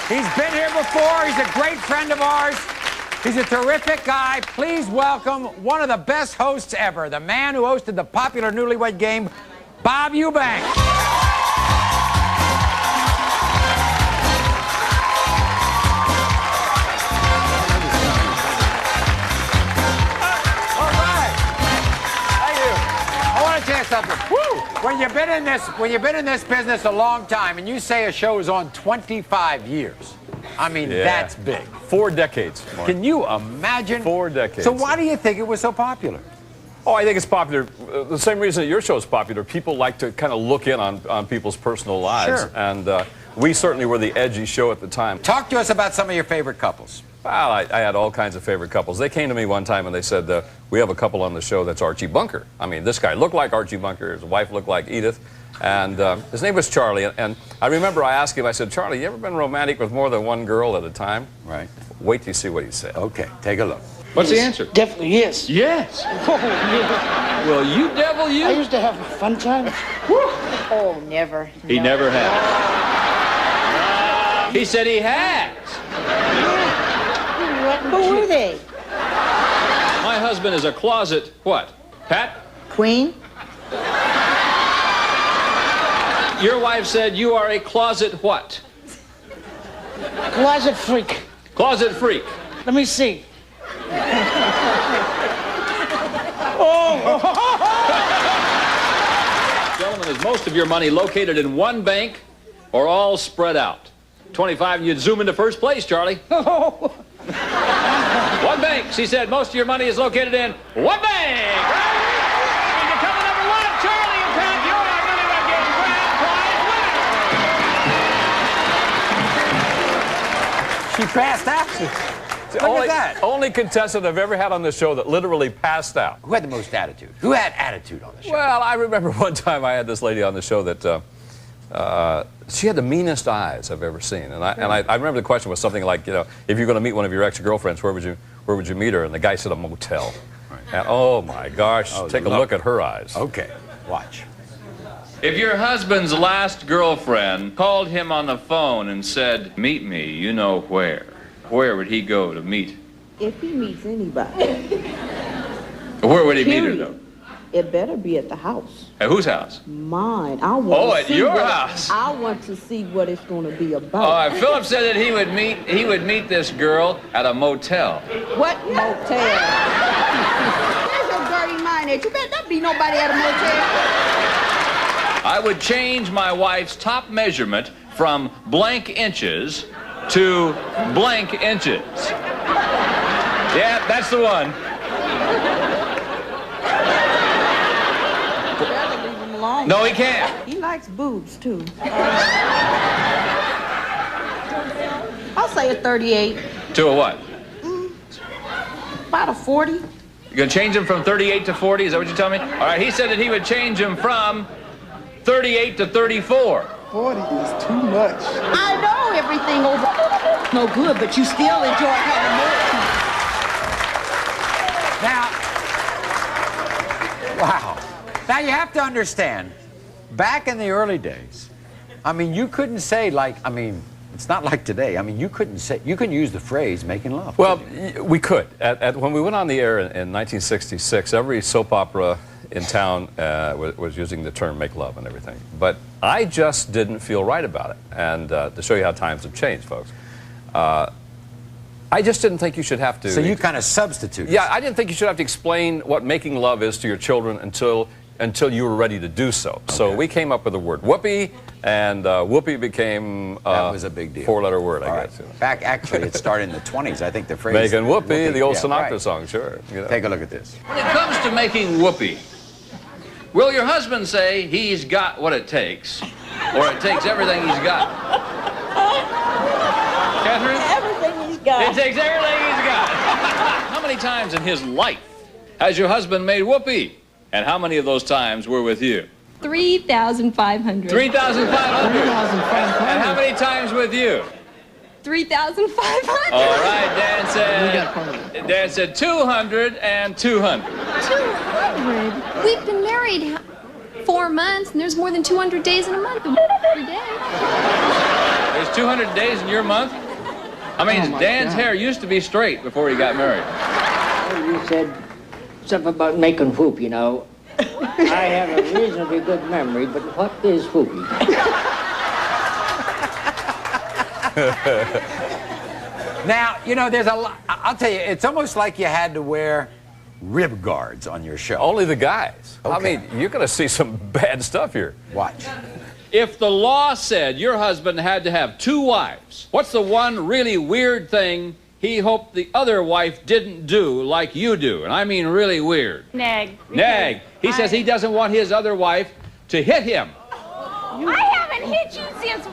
He's been here before. He's a great friend of ours. He's a terrific guy. Please welcome one of the best hosts ever, the man who hosted the popular Newlywed Game, Bob Eubanks. Something. Woo! When you've been in this business a long time, and you say a show is on 25 years, I mean, that's big. 4 decades. Mark. Can you imagine? 4 decades. So why do you think it was so popular? Oh, I think it's popular. The same reason that your show is popular. People like to kind of look in on people's personal lives. Sure. And we certainly were the edgy show at the time. Talk to us about some of your favorite couples. Well, I had all kinds of favorite couples. They came to me one time and they said, we have a couple on the show that's Archie Bunker. I mean, this guy looked like Archie Bunker. His wife looked like Edith. And his name was Charlie. And I remember I asked him, I said, Charlie, you ever been romantic with more than one girl at a time? Right. Wait till you see what he said. Okay, take a look. What's the answer? Definitely yes. Yes. Oh, yeah. Well, you devil, you. I used to have a fun time. Oh, never. He never had. He said he has. Who were they? My husband is a closet, what? Pat? Queen? Your wife said you are a closet what? Closet freak. Closet freak. Let me see. Gentlemen, is most of your money located in one bank or all spread out? 25 and you'd zoom into first place, Charlie. One bank. She said most of your money is located in one bank. And you come to number 1, Charlie and Pat, you're our Newlywed Game grand prize winner. She passed out. Look at that. Only contestant I've ever had on the show that literally passed out. Who had the most attitude? Who had attitude on the show? Well, I remember one time I had this lady on the show that she had the meanest eyes I've ever seen. And I remember the question was something like, you know, if you're going to meet one of your ex-girlfriends, where would you meet her? And the guy said a motel. Right. And oh my gosh, take a look at her eyes. Okay, watch. If your husband's last girlfriend called him on the phone and said, meet me, you know where would he go to meet? If he meets anybody. Where would he meet her, though? It better be at the house. At whose house? Mine. I want at your house. I want to see what it's going to be about. Philip said that he would meet this girl at a motel. What motel? Where's your dirty mind at? You better not be nobody at a motel. I would change my wife's top measurement from blank inches to blank inches. Yeah, that's the one. Better leave him alone. No, he can't. He likes boobs, too. I'll say a 38. To a what? About a 40. You're going to change him from 38 to 40? Is that what you're telling me? All right, he said that he would change him from 38 to 34. 40 is too much. I know everything over no good, but you still enjoy having more. Now, wow. Now you have to understand, back in the early days, I mean, you couldn't say it's not like today. I mean, you couldn't use the phrase making love. Well, we could. When we went on the air in 1966, every soap opera in town was using the term make love and everything. But I just didn't feel right about it. And to show you how times have changed, folks, I just didn't think you should have to... So you kind of substituted. Yeah, I didn't think you should have to explain what making love is to your children until you were ready to do so. Okay. So we came up with the word whoopee, and whoopee became that was a big deal. 4-letter word, I guess. Back, actually, it started in the 20s. I think the phrase... Making whoopee, the old Sinatra song, sure. You know. Take a look at this. When it comes to making whoopee, will your husband say he's got what it takes, or it takes everything he's got? Catherine? Everything he's got. It takes everything he's got. How many times in his life has your husband made whoopee? And how many of those times were with you? 3,500. 3,500. And how many times with you? 3,500. All right, Dan said 200 and 200. 200? We've been married 4 months, and there's more than 200 days in a month. Every day. There's 200 days in your month? I mean, Oh, my Dan's God. hair used to be straight before he got married. You said something about making whoop, you know. I have a reasonably good memory, but what is whooping? Now, you know, there's a lot. I'll tell you, it's almost like you had to wear rib guards on your show. Only the guys. Okay. I mean, you're going to see some bad stuff here. Watch. If the law said your husband had to have 2 wives, what's the one really weird thing he hoped the other wife didn't do like you do? And I mean really weird. Nag. Nag. He says he doesn't want his other wife to hit him. I haven't hit you since.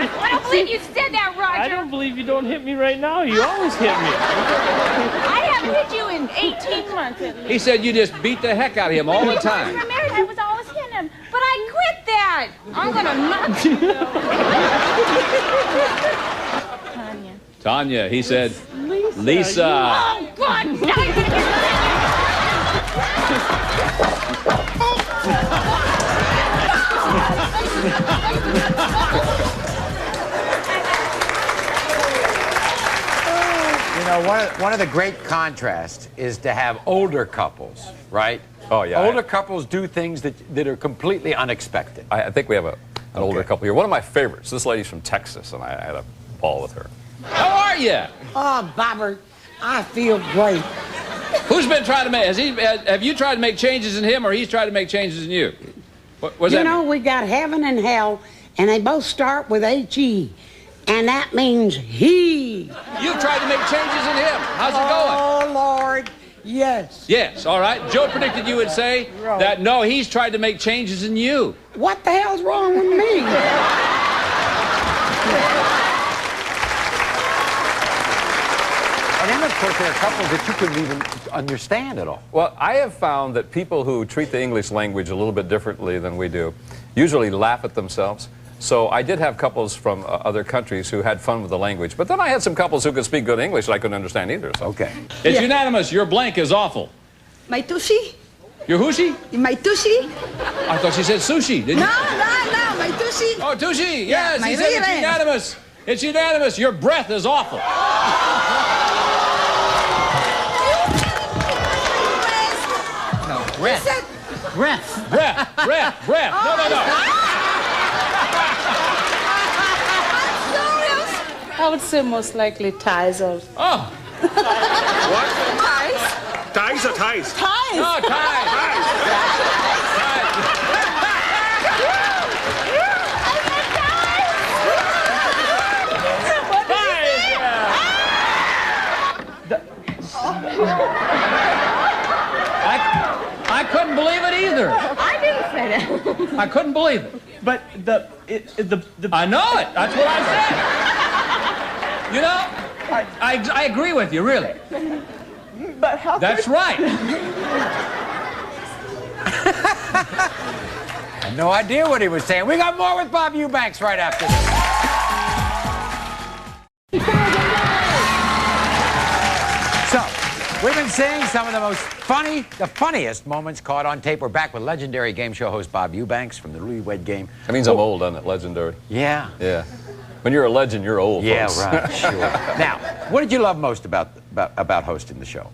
I don't believe you said that, Roger. I don't believe you don't hit me right now. You always hit me. I haven't hit you in 18 months at least. He said you just beat the heck out of him all the time. When we were married, I was always hitting him. But I quit that. I'm gonna knock you. Tanya. Tanya, he said, Lisa. Oh, God. Now you're gonna get You know, one of the great contrasts is to have older couples, right? Oh, yeah. Older couples do things that are completely unexpected. I think we have an older couple here. One of my favorites. This lady's from Texas, and I had a ball with her. How are you? Oh, Bobber, I feel great. Who's been trying to make, have you tried to make changes in him or he's tried to make changes in you? What does You that know, mean? we got heaven and hell, and they both start with H-E. And that means he. You've tried to make changes in him. How's it going? Oh, Lord, yes. Yes, all right. Joe predicted you would say that no, he's tried to make changes in you. What the hell's wrong with me? And then, of course, there are couples that you couldn't even understand at all. Well, I have found that people who treat the English language a little bit differently than we do usually laugh at themselves. So I did have couples from other countries who had fun with the language. But then I had some couples who could speak good English that I couldn't understand either. So. Okay. It's unanimous. Your blank is awful. My tushy? Your whooshy? My tushy? I thought she said sushi, didn't you? No, my tushy. Oh, tushy. Yes, my he said it's really. unanimous. It's unanimous. Your breath is awful. No, breath. Breath. Breath. No. I would say most likely ties or Oh. Ties or ties? No, ties. I couldn't believe it either. I didn't say that. I couldn't believe it. But the I know it. That's what I said. You know, I agree with you, really. but how That's right. I had no idea what he was saying. We got more with Bob Eubanks right after this. So, we've been seeing some of the funniest moments caught on tape. We're back with legendary game show host Bob Eubanks from the Newlywed Game. That means I'm old, doesn't it? Legendary. Yeah. Yeah. When you're a legend, you're old, Yeah, folks. right, sure. Now, what did you love most about hosting the show?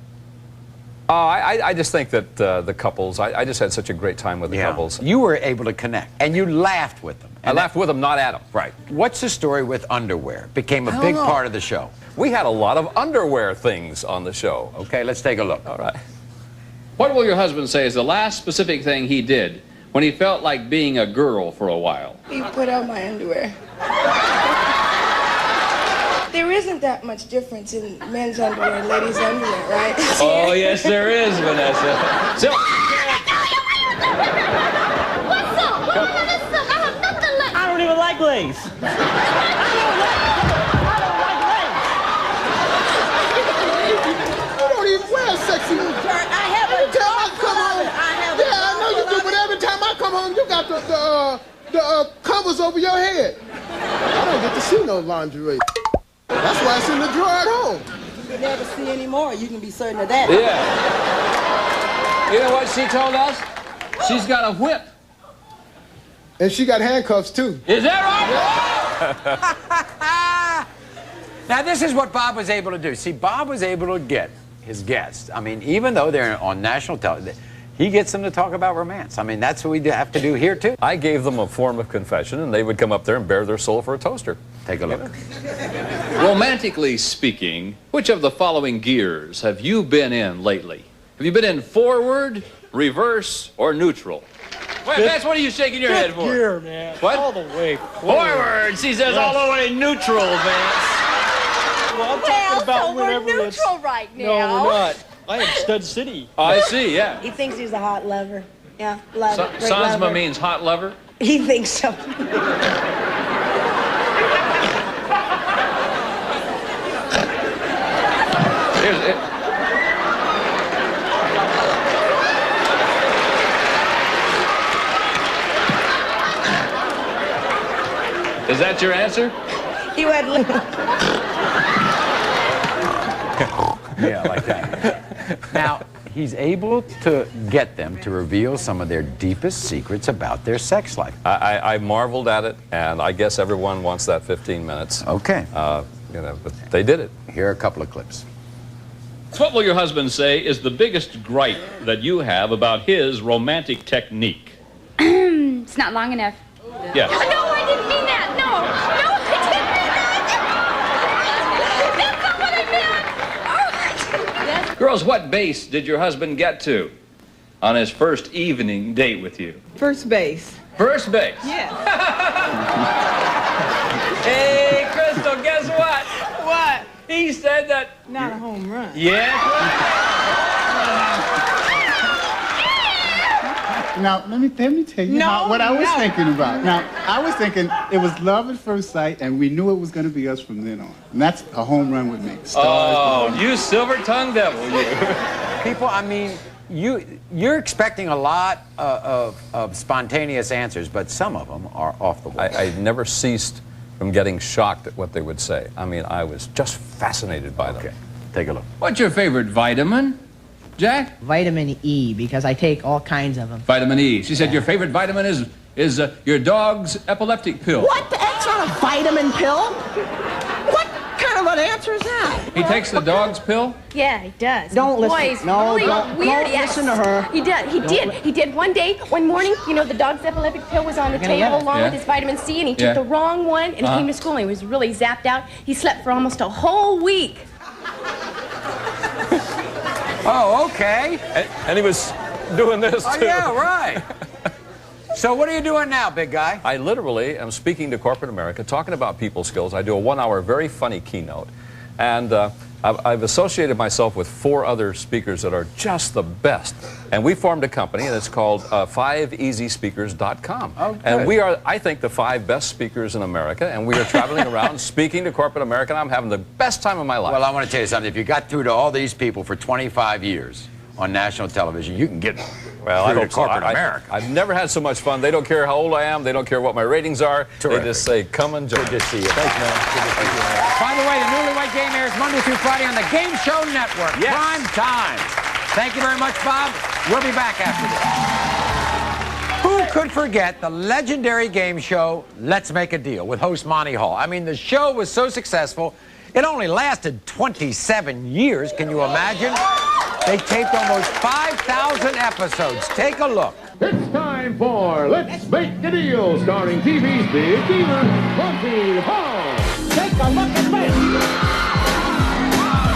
I just think that the couples, I just had such a great time with the couples. You were able to connect, and you laughed with them. I laughed with them, not at them. Right. What's the story with underwear? Became a big part of the show. We had a lot of underwear things on the show. Okay, let's take a look. All right. What will your husband say is the last specific thing he did when he felt like being a girl for a while? he put out my underwear? There isn't that much difference in men's underwear and ladies' underwear, right? Oh, yes, there is, Vanessa. So, What's up? What kind of stuff? I have nothing left. I don't even like lace. You don't even wear sexy. I have Every time I come home, I know you do, but every time I come home, you got the covers over your head. I don't get to see no lingerie. That's why it's in the drawer at home. You can never see any more. You can be certain of that. yeah. You know what she told us? She's got a whip. And she got handcuffs, too. Is that right? Now, this is what Bob was able to do. See, Bob was able to get his guests. I mean, even though they're on national television, he gets them to talk about romance. I mean, that's what we have to do here, too. I gave them a form of confession, and they would come up there and bare their soul for a toaster. Take a look. Romantically speaking, which of the following gears have you been in lately? Have you been in forward, reverse, or neutral? Wait, Vance, what are you shaking your head for? Gear, man. What? All the way Forward! She says all the way neutral, Vance. Well, I'm talking about so we're whenever it's... neutral right now. No, we're not. I am Stud City. Oh, I see, yeah. He thinks he's a hot lover. Yeah, love it. Great Sanzma lover. means hot lover? He thinks so. Here's it. Is that your answer? He went. Yeah, like that. Now, he's able to get them to reveal some of their deepest secrets about their sex life. I marveled at it, and I guess everyone wants that 15 minutes. Okay. You know, but they did it. Here are a couple of clips. What will your husband say is the biggest gripe that you have about his romantic technique? It's not long enough. Yes. No, I didn't mean that. No, I didn't mean that. That's not what I meant. Girls, what base did your husband get to on his first evening date with you? First base. First base. Yeah. Hey, Crystal, guess what? What? He said that... Not a home run. Yeah? Now, let me tell you what I was thinking about. Now, I was thinking it was love at first sight, and we knew it was going to be us from then on. And that's a home run with me. Oh, you silver-tongued devil, you. People, I mean, you're expecting a lot of spontaneous answers, but some of them are off the wall. I never ceased from getting shocked at what they would say. I mean, I was just fascinated by them. Okay, take a look. What's your favorite vitamin, Jack? Vitamin E, because I take all kinds of them. Vitamin E. She said your favorite vitamin is your dog's epileptic pill. What? That's not a vitamin pill. What kind of an answer is that? He takes the dog's pill? Yeah, he does. Don't listen. Boy, he's No, really don't weird. Yes. listen to her. He did. He did. One day, one morning, you know, the dog's epileptic pill was on the gonna get table it. along Yeah. with his vitamin C, and he Yeah. took the wrong one, and he came to school, and he was really zapped out. He slept for almost a whole week. Oh, okay. And he was doing this, Oh, too. yeah, right. So what are you doing now, big guy? I literally am speaking to corporate America, talking about people skills. I do a 1-hour, very funny keynote. And I've associated myself with 4 other speakers that are just the best. And we formed a company, and it's called 5easyspeakers.com. Oh, good. And we are, I think, the 5 best speakers in America. And we are traveling around speaking to corporate America, and I'm having the best time of my life. Well, I want to tell you something. If you got through to all these people for 25 years on national television, you can get Well, I through to hope so. corporate America. I've never had so much fun. They don't care how old I am. They don't care what my ratings are. Terrific. They just say, come and join. Good to see you. Thanks, man. Good to see you. By the way, the Newlywed Game airs Monday through Friday on the Game Show Network. Yes. Prime time. Thank you very much, Bob. We'll be back after this. Who could forget the legendary game show Let's Make a Deal with host Monty Hall? I mean, the show was so successful, it only lasted 27 years. Can you imagine? They taped almost 5,000 episodes. Take a look. It's time for Let's Make a Deal, starring TV's big dealer, Monty Hall. Take a look at this.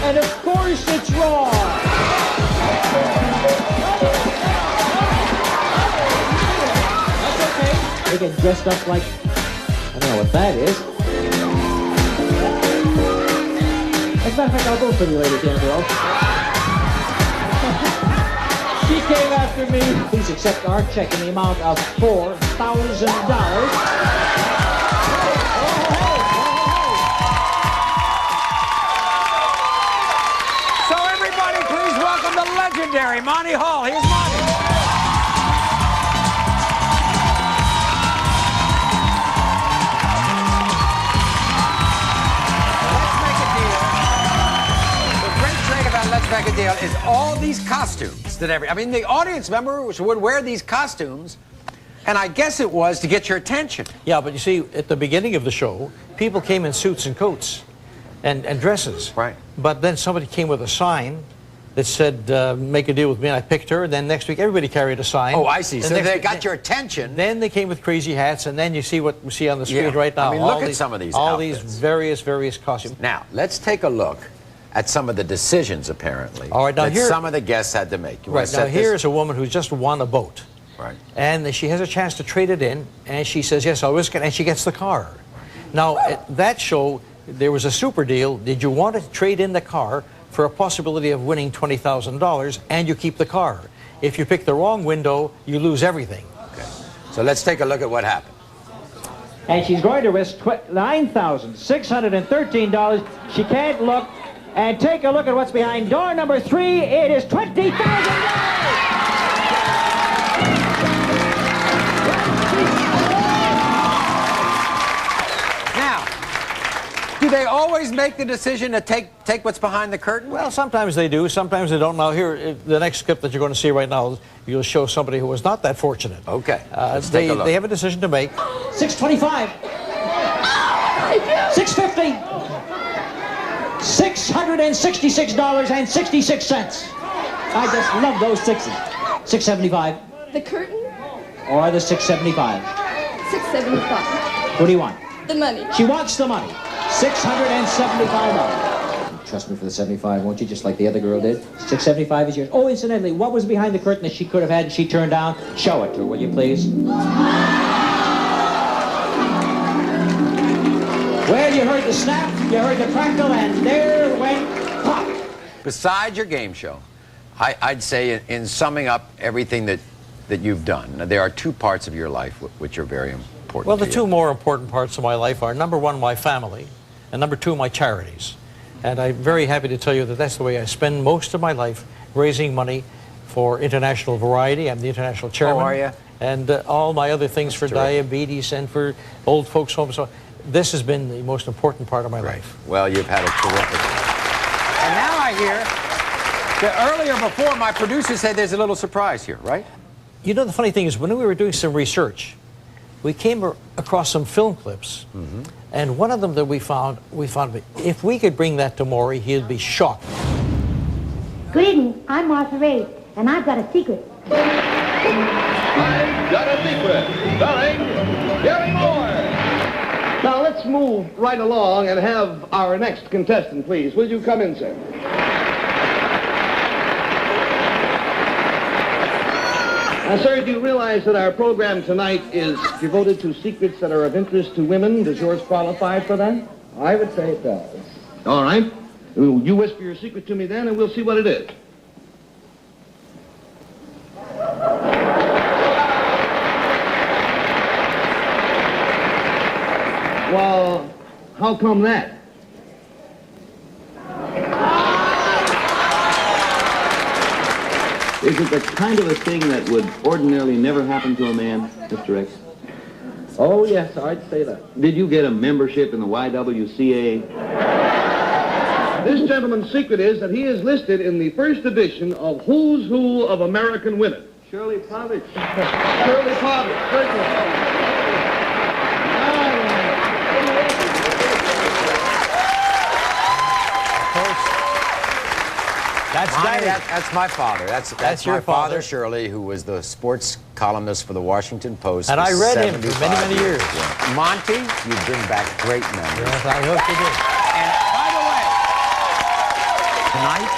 And of course it's wrong. That's okay. They get dressed up like, I don't know what that is. As a matter of fact, I'll go for you, ladies and girls. She came after me. Please accept our check in the amount of $4,000. So everybody, please welcome the legendary Monty Hall. Here's Monty. Let's Make a Deal is all these costumes that I mean, the audience members would wear these costumes And I guess it was to get your attention. Yeah, but you see, at the beginning of the show, people came in suits and coats and dresses. Right. But then somebody came with a sign that said, make a deal with me, and I picked her. And then next week, everybody carried a sign. Oh, I see. And So next they week- got your attention. Then they came with crazy hats, and then you see what we see on the screen Yeah. right now. I mean, look at some of these All outfits. these various costumes. Now, let's take a look at some of the decisions, apparently, All right, now that here- some of the guests had to make. You wanna Right, now set this? here's a woman who's just won a boat. Right. And she has a chance to trade it in, and she says, yes, I'll risk it, and she gets the car. Now, at that show, there was a super deal. Did you want to trade in the car for a possibility of winning $20,000, and you keep the car? If you pick the wrong window, you lose everything. Okay. So let's take a look at what happened. And she's going to risk $9,613. She can't look. And take a look at what's behind door number 3. It is $20,000. Now, do they always make the decision to take what's behind the curtain? Well, sometimes they do, sometimes they don't. Now, here, the next clip that you're going to see right now, you'll show somebody who was not that fortunate. Okay. Let's take a look. They have a decision to make. $625. $650. $666.66. I just love those sixes. $675. The curtain? Or the $675. $675. What do you want? The money. She wants the money. $675. Trust me for the 75, won't you? Just like the other girl did. $675 is yours. Oh, incidentally, what was behind the curtain that she could have had and she turned down? Show it to her, will you please? Well, you heard the snap, you heard the crackle, and there went pop. Besides your game show, I'd say in summing up everything that you've done, now, there are two parts of your life which are very important. Well, the to two you. more important parts of my life are, number one, my family, and number two, my charities. And I'm very happy to tell you that that's the way I spend most of my life, raising money for International Variety. I'm the international chairman. Oh, are you? And all my other things for diabetes and for old folks' homes. So this has been the most important part of my life. Well, you've had a terrific life. And now I hear that earlier before, my producer said there's a little surprise here, right? You know, the funny thing is, when we were doing some research, we came across some film clips, and one of them that we found if we could bring that to Maury, he'd be shocked. Good evening, I'm Martha Ray, and I've got a secret. I've Got a Secret, starring Gary Moore. Now let's move right along and have our next contestant, please. Will you come in, sir? Now, sir, do you realize that our program tonight is devoted to secrets that are of interest to women? Does yours qualify for that? I would say it does. All right. You whisper your secret to me then, and we'll see what it is. Well, how come that? Is it the kind of a thing that would ordinarily never happen to a man, Mr. X? Oh, yes, I'd say that. Did you get a membership in the YWCA? This gentleman's secret is that he is listed in the first edition of Who's Who of American Women. Shirley Povich. Shirley Povich. Certainly. That's my father. That's your my father, father. Shirley, who was the sports columnist for the Washington Post. And for I read him for 75 many, many years. Yeah. Monty, you bring back great memories. Yes, I hope you do. And by the way, tonight,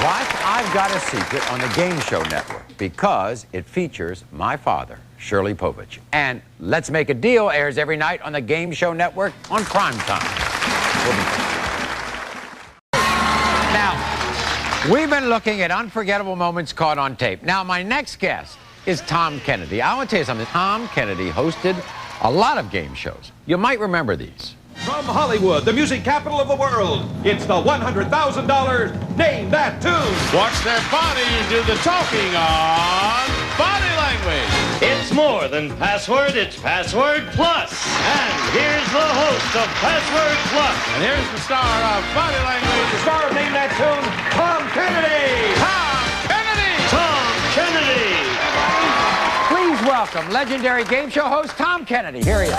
watch I've Got a Secret on the Game Show Network because it features my father, Shirley Povich. And Let's Make a Deal airs every night on the Game Show Network on primetime. We'll be back. Now, we've been looking at unforgettable moments caught on tape. Now, my next guest is Tom Kennedy. I want to tell you something. Tom Kennedy hosted a lot of game shows. You might remember these. From Hollywood, the music capital of the world, it's the $100,000 Name That Tune. Watch their bodies do the talking on Body Language. It's more than password, it's Password Plus. And here's the host of Password Plus. And here's the star of Body Language. The star of Name That Tune, Tom Kennedy. Tom Kennedy. Tom Kennedy. Please welcome legendary game show host Tom Kennedy. Here he is.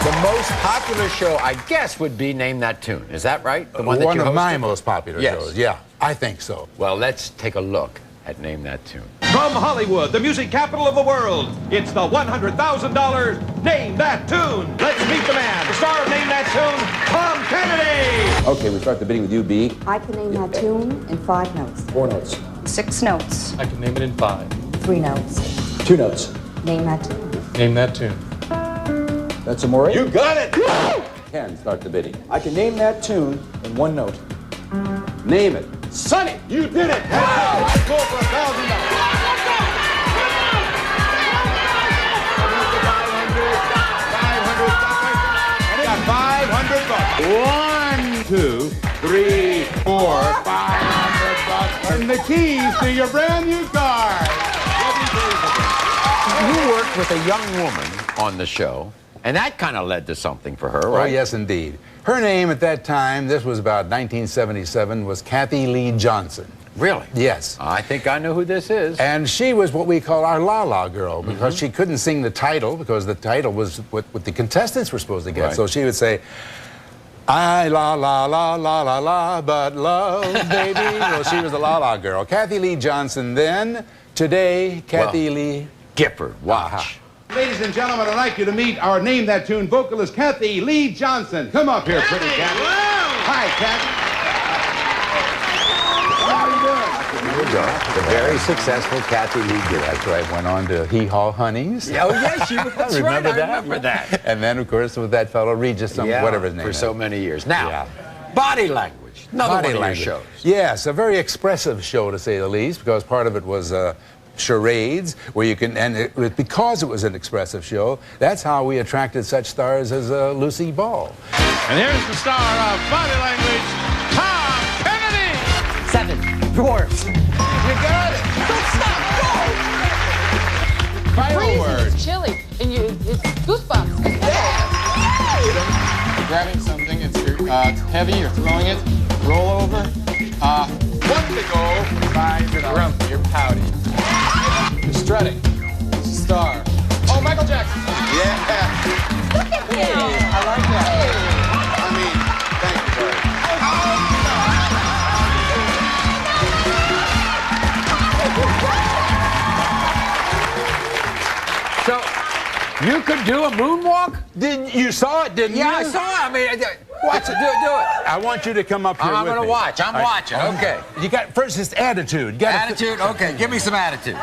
The most popular show, I guess, would be Name That Tune. Is that right? The one that of my most popular shows. Yeah, I think so. Well, let's take a look at Name That Tune. From Hollywood, the music capital of the world, it's the $100,000 Name That Tune. Let's meet the man, the star of Name That Tune, Tom Kennedy. Okay, we start the bidding with you, B. I can name that tune in 5 notes. 4 notes. 6 notes. I can name it in 5. 3 notes. 2 notes. Name that tune. Name that tune. That's a Maury. You got it! Ken, start the bidding. I can name that tune in 1 note. Name it. Sonny, you did it! Let's go for $1,000. $500. 1, 2, 3, 4, $500. And the keys to your brand new car. You worked with a young woman on the show, and that kind of led to something for her, right? Oh, yes, indeed. Her name at that time, this was about 1977, was Kathy Lee Johnson. Really? Yes. I think I know who this is. And she was what we call our la-la girl, because she couldn't sing the title, because the title was what the contestants were supposed to get. Right. So she would say, I la la la la la la, but love, baby. Well, she was the la-la girl. Kathy Lee Johnson then, today, Kathy Lee Gifford. Watch. Ladies and gentlemen, I'd like you to meet our Name That Tune vocalist, Kathy Lee Johnson. Come up here, pretty Kathy. Hi, Kathy. How are you doing? There you go. The very successful Kathy Lee Gifford. That's right. Went on to Hee Haw Honeys. Oh, yes, that's remember right. that? I remember that. And then, of course, with that fellow Regis, whatever his name for is. so many years. Now, body language. Another Body one of language. your shows. Yes, a very expressive show, to say the least, because part of it was charades, where you can, because it was an expressive show, that's how we attracted such stars as Lucy Ball. And here's the star of Body Language, Tom Kennedy. 7 dwarfs. You got it. Don't stop. Go. Final word. It's chilly. And it's goosebumps. Grabbing something, it's heavy, you're throwing it, roll over. 1 to go, 5 to grumpy, you're pouty. You're strutting. Star. Oh, Michael Jackson. Yeah. Look at him. I like that. I mean, thank So, you could do a moonwalk? You saw it, didn't you? Yeah, I saw it. I mean, watch it. Do it. I want you to come up here I'm with going to me. watch. I'm watching. Okay. You got, first, it's attitude. Attitude? Okay, give me some attitude.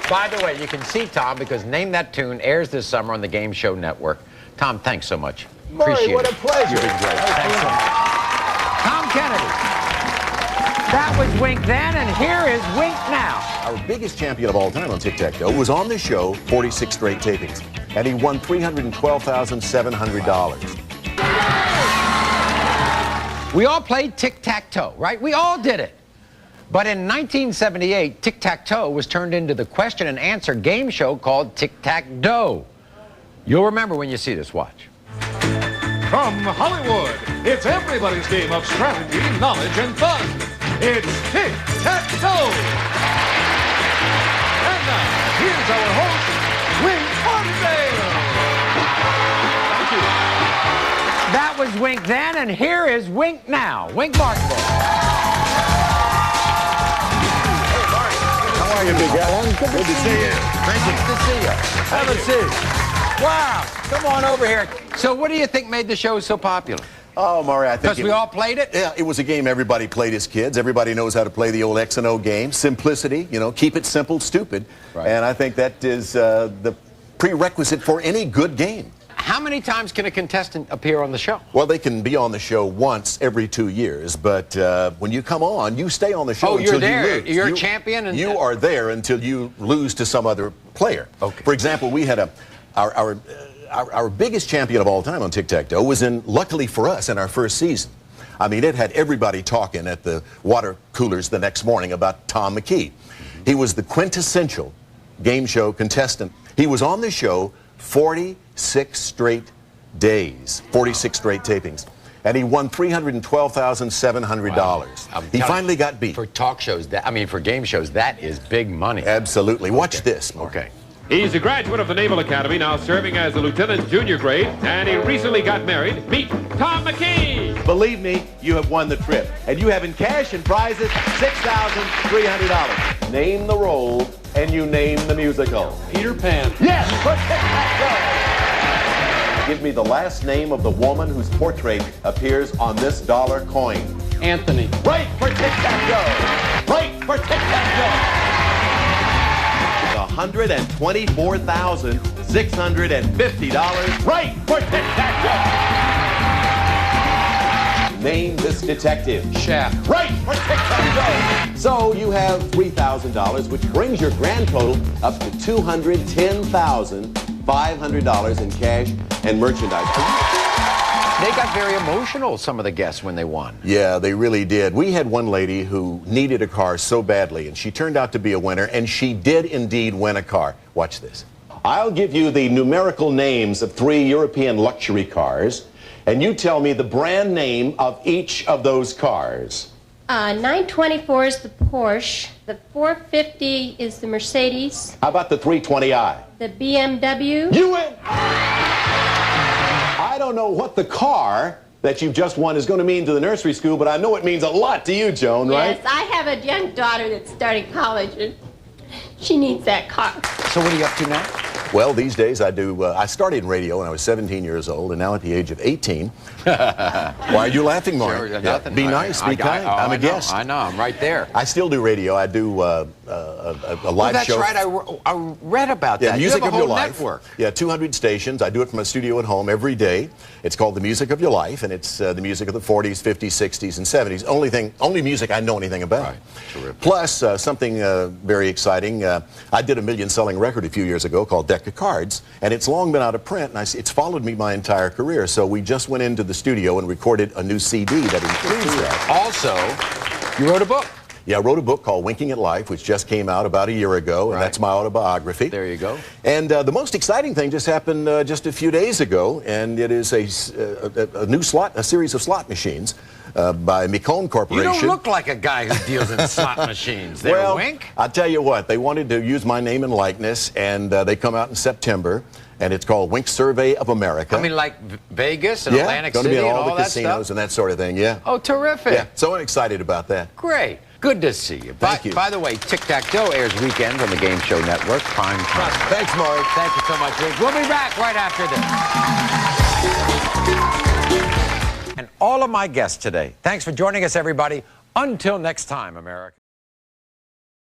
By the way, you can see Tom because Name That Tune airs this summer on the Game Show Network. Tom, thanks so much. Maury, Appreciate what it. a pleasure. You've been great. Thanks so much. Tom Kennedy. That was Wink then, and here is Wink now. Our biggest champion of all time on Tic-Tac-Toe was on the show 46 straight tapings, and he won $312,700. We all played tic-tac-toe, right? We all did it. But in 1978, tic-tac-toe was turned into the question and answer game show called Tic-Tac-Doe. You'll remember when you see this. Watch. From Hollywood, it's everybody's game of strategy, knowledge, and fun. It's Tic-Tac-Toe. And now, here's our host, Wink Martindale. Thank you. That was Wink then, and here is Wink now. Wink Martindale. How are you, big guy? Good to see you. Thank you. Good to see you. Have a seat. Wow. Come on over here. So what do you think made the show so popular? Oh, Maury, I think Because we all played it? Yeah, it was a game everybody played as kids. Everybody knows how to play the old X and O game. Simplicity, you know, keep it simple, stupid. Right. And I think that is the prerequisite for any good game. How many times can a contestant appear on the show? Well, they can be on the show once every 2 years, but when you come on, you stay on the show until you're there. you lose. You're a champion? And you are there until you lose to some other player. Okay. For example, we had our biggest champion of all time on Tic-Tac-Toe was luckily for us, in our first season. I mean, it had everybody talking at the water coolers the next morning about Tom McKee. He was the quintessential game show contestant. He was on the show 46 straight days, 46 straight tapings. And he won $312,700. Wow. He finally got beat. For talk shows, for game shows, that is big money. Absolutely. Watch this. Okay. He's a graduate of the Naval Academy, now serving as a lieutenant junior grade, and he recently got married. Meet Tom McKee. Believe me, you have won the trip. And you have in cash and prizes $6,300. Name the role, and you name the musical. Peter Pan. Yes! Give me the last name of the woman whose portrait appears on this dollar coin. Anthony. Right for tic-tac-toe! Right for tic-tac-toe! $124,650. Right for tic-tac-toe! Name this detective. Shaft. Right for tic-tac-toe! So you have $3,000, which brings your grand total up to $210,500 in cash and merchandise. They got very emotional, some of the guests, when they won. Yeah, they really did. We had one lady who needed a car so badly, and she turned out to be a winner, and she did indeed win a car. Watch this. I'll give you the numerical names of 3 European luxury cars, and you tell me the brand name of each of those cars. 924 is the Porsche. The 450 is the Mercedes. How about the 320i? The BMW. You win! I don't know what the car that you've just won is going to mean to the nursery school, but I know it means a lot to you, Joan, right? Yes, I have a young daughter that's starting college, and she needs that car. So what are you up to now? Well, these days I do, I started in radio when I was 17 years old, and now at the age of 18. Why are you laughing, Maury? Sure, nothing. Be nice, be kind. I'm a guest. I know, I'm right there. I still do radio. I do a live show. That's right, I read about that. Yeah, Music you have of a Your whole Life. network. Yeah, 200 stations. I do it from a studio at home every day. It's called The Music of Your Life, and it's the music of the 40s, 50s, 60s, and 70s. Only music I know anything about. Right. Terrific. Plus, something very exciting. I did a million-selling record a few years ago called Deck of Cards, and it's long been out of print, and it's followed me my entire career. So we just went into the studio and recorded a new CD that includes that. Also, you wrote a book. Yeah, I wrote a book called Winking at Life, which just came out about a year ago, and that's my autobiography. There you go. And the most exciting thing just happened just a few days ago, and it is a series of slot machines by Micone Corporation. You don't look like a guy who deals in slot machines. There, well, Wink. I'll tell you what, they wanted to use my name and likeness, and they come out in September. And it's called Wink Survey of America. I mean, like Vegas and Atlantic City, City going to be in and all the that casinos stuff? and that sort of thing, yeah. Oh, terrific. Yeah, so I'm excited about that. Great. Good to see you. Thank you. By the way, Tic-Tac-Toe airs weekends on the Game Show Network, prime time. Thanks, Maury. Thank you so much, Rick. We'll be back right after this. And all of my guests today, thanks for joining us, everybody. Until next time, America.